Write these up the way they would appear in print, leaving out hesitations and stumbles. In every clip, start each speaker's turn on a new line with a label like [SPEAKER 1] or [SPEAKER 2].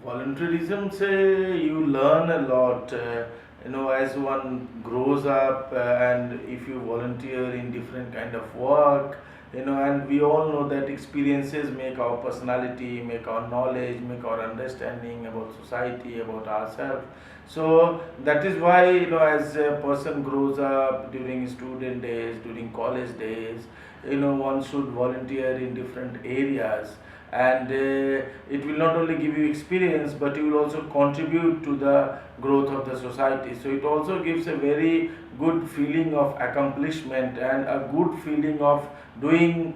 [SPEAKER 1] Volunteerism, say you learn a lot, as one grows up, and if you volunteer in different kind of work, and we all know that experiences make our personality, make our knowledge, make our understanding about society, about ourselves. So that is why, as a person grows up during student days, during college days, one should volunteer in different areas, and it will not only give you experience, but you will also contribute to the growth of the society. So it also gives a very good feeling of accomplishment and a good feeling of giving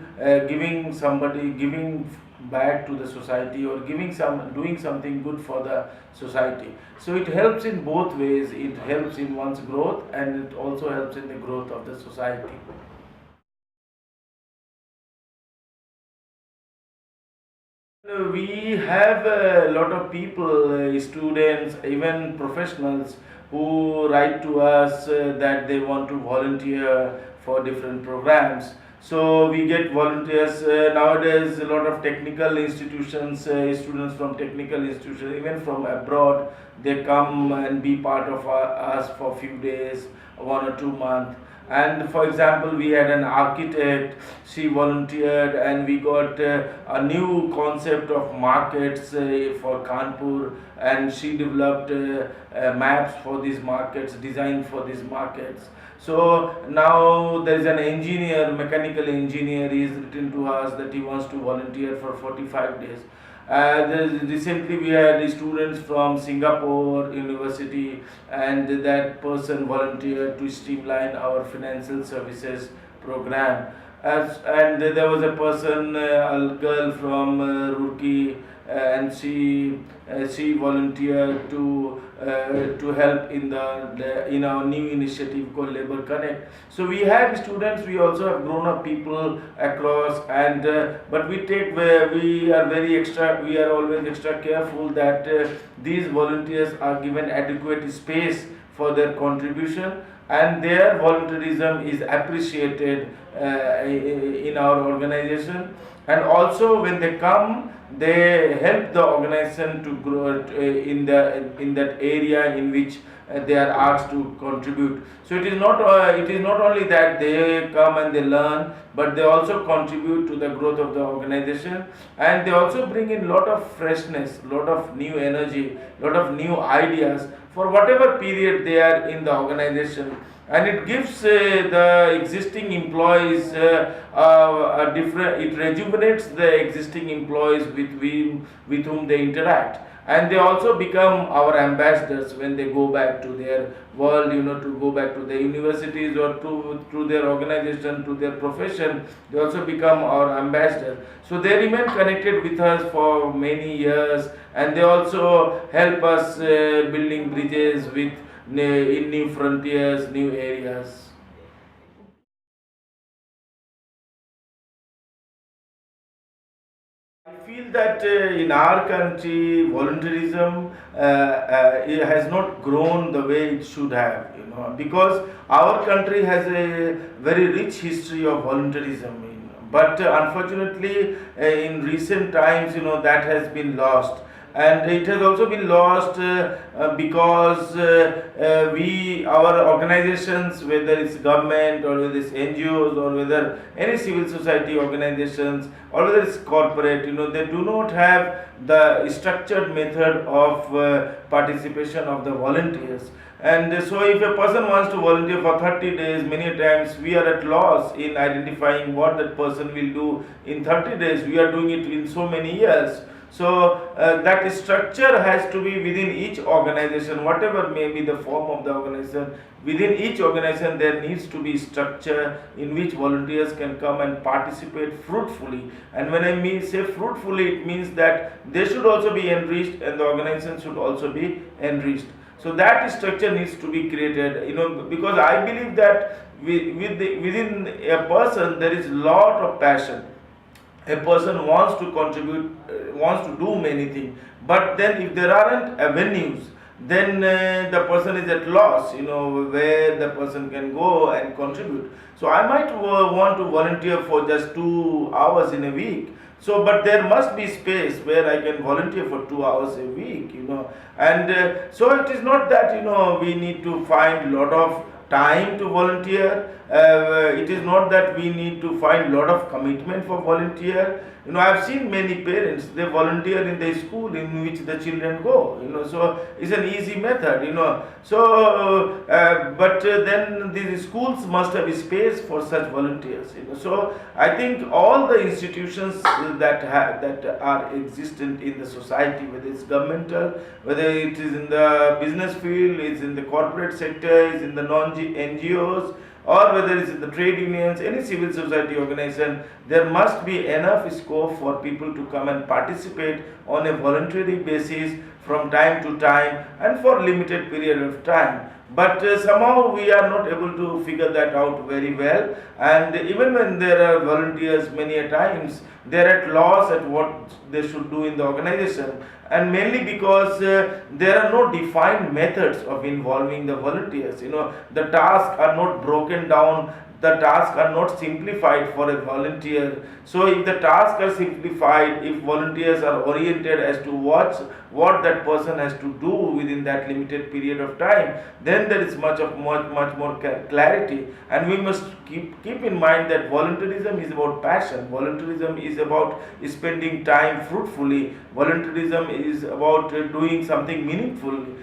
[SPEAKER 1] back to the society, or doing something good for the society. So it helps in both ways. It helps in one's growth, and it also helps in the growth of the society. We have a lot of people, students, even professionals, who write to us that they want to volunteer for different programs. So we get volunteers nowadays. A lot of technical institutions, students from technical institutions, even from abroad, they come and be part of us for a few days, 1 or 2 months. And for example, we had an architect, she volunteered, and we got a new concept of markets for Kanpur, and she developed maps for these markets, designed for these markets. So now there is an engineer, mechanical engineer, he has written to us that he wants to volunteer for 45 days. Recently, we had students from Singapore University, and that person volunteered to streamline our financial services program. And there was a person, a girl from Roorkee, and she volunteered to help in our new initiative called Labor Connect. So we have students, we also have grown up people across, and but we are very extra, we are always extra careful that these volunteers are given adequate space for their contribution, and their volunteerism is appreciated in our organization. And also when they come, they help the organization to grow in that area in which they are asked to contribute. So it is not only that they come and they learn, but they also contribute to the growth of the organization, and they also bring in lot of freshness, lot of new energy, lot of new ideas for whatever period they are in the organization. And it gives the existing employees a different, it rejuvenates the existing employees with whom they interact, and they also become our ambassadors when they go back to their world, to go back to their universities, or to their organization, to their profession. They also become our ambassadors, so they remain connected with us for many years, and they also help us building bridges in new frontiers, new areas. I feel that in our country, volunteerism it has not grown the way it should have, because our country has a very rich history of volunteerism. But unfortunately, in recent times, that has been lost. And it has also been lost because our organizations, whether it's government or whether it's NGOs or whether any civil society organizations or whether it's corporate, they do not have the structured method of participation of the volunteers. And so if a person wants to volunteer for 30 days, many times we are at loss in identifying what that person will do in 30 days. We are doing it in so many years. So that structure has to be within each organization, whatever may be the form of the organization. Within each organization, there needs to be structure in which volunteers can come and participate fruitfully. And when I say fruitfully, it means that they should also be enriched, and the organization should also be enriched. So that structure needs to be created, because I believe that within a person there is lot of passion. A person wants to contribute, wants to do many things, but then if there aren't avenues, then the person is at loss, where the person can go and contribute. So I might want to volunteer for just 2 hours in a week. So, but there must be space where I can volunteer for 2 hours a week, and so it is not that we need to find a lot of time to volunteer. It is not that we need to find a lot of commitment for volunteer. I've seen many parents, they volunteer in the school in which the children go. So it's an easy method. So but then these schools must have space for such volunteers. So I think all the institutions that are existent in the society, whether it's governmental, whether it is in the business field, it's in the corporate sector, it's in the non-NGOs, or whether it's in the trade unions, any civil society organization, there must be enough scope for people to come and participate on a voluntary basis from time to time and for limited period of time. But somehow we are not able to figure that out very well, and even when there are volunteers, many a times they are at loss at what they should do in the organization, and mainly because there are no defined methods of involving the volunteers. The tasks are not broken down, the tasks are not simplified for a volunteer. So if the tasks are simplified, if volunteers are oriented as to what that person has to do within that limited period of time, then there is much more clarity. And we must keep in mind that volunteerism is about passion, volunteerism is about spending time fruitfully, volunteerism is about doing something meaningfully.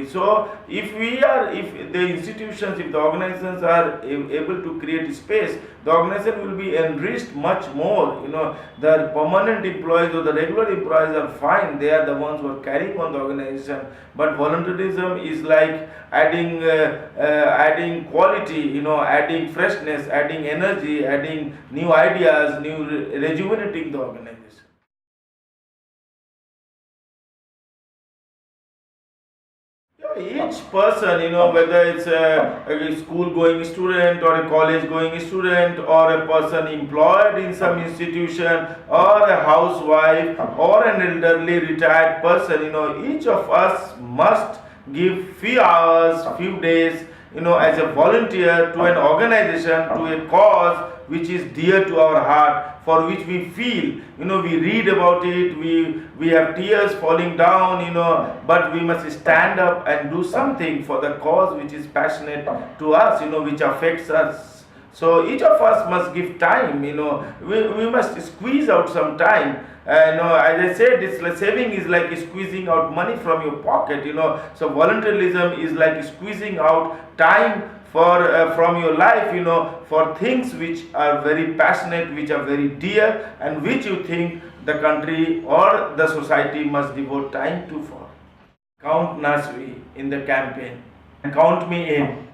[SPEAKER 1] So if the institutions, if the organizations are able to create space, the organization will be enriched much more. The permanent employees or the regular employees are fine, they are the ones who are carrying on the organization, but volunteerism is like adding quality, adding freshness, adding energy, adding new ideas, rejuvenating the organization. Each person, whether it's a school going student or a college going student or a person employed in some institution or a housewife or an elderly retired person, each of us must give few hours, few days, as a volunteer to an organization, to a cause which is dear to our heart, for which we feel, we read about it, we have tears falling down, but we must stand up and do something for the cause which is passionate to us, which affects us. So each of us must give time, we must squeeze out some time. As I said, it's like saving is like squeezing out money from your pocket, so volunteerism is like squeezing out time from your life, for things which are very passionate, which are very dear, and which you think the country or the society must devote time to for. Count Nasvi in the campaign and count me in.